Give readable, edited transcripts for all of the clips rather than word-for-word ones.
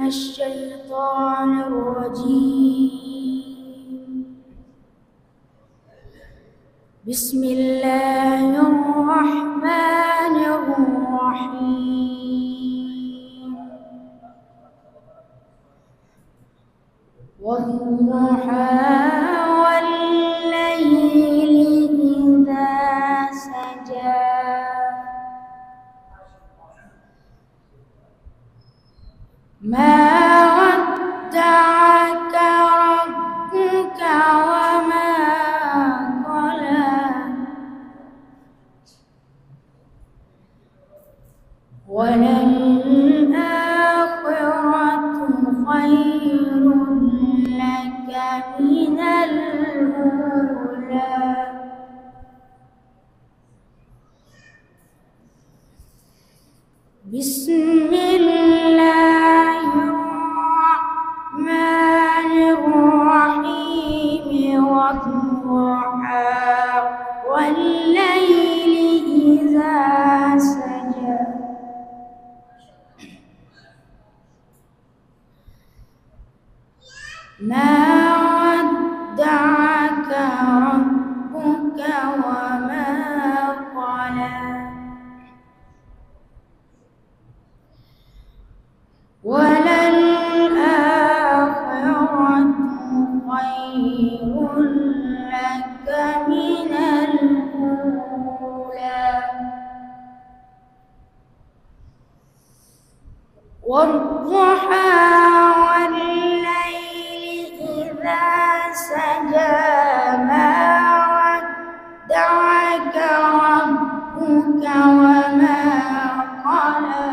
الشيطان الرجيم. بسم الله الرحمن الرحيم. والضحى والليل إذا سجى ما ودعك ربك وما قلى وللآخرة خير لك من الأولى. بسم الله الرحمن الرحيم. والضحى والليل إذا سجى ما ودعك ربك وما قلى وللآخرة خير لك من الأولى. والضحى والليل إذا سجى ما ودعك ربك وما قلى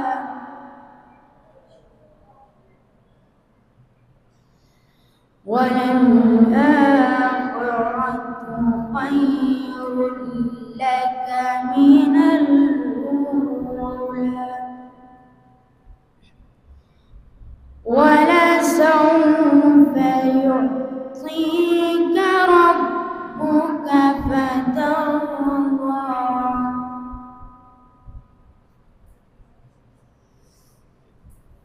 وللآخرة خير لك من الأولى. ولسوف يعطيك ربك فترضى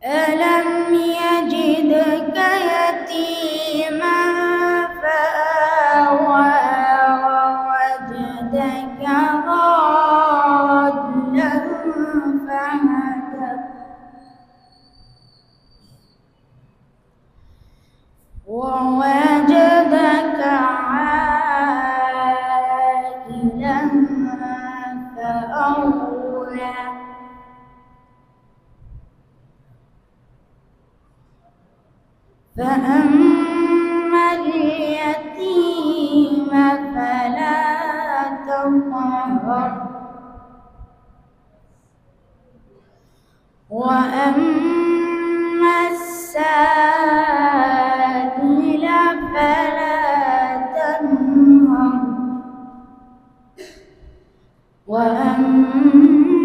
ألم يجدك يتيما فآوى ووجدك ضالا فهدى ووجدك عائلا فأغنى فأما اليتيم فلا تقهر وأما السائل فلا تنهر وأما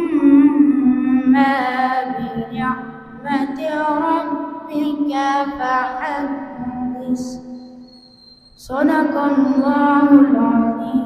بنعمة ربك فحدث. صدق الله العظيم.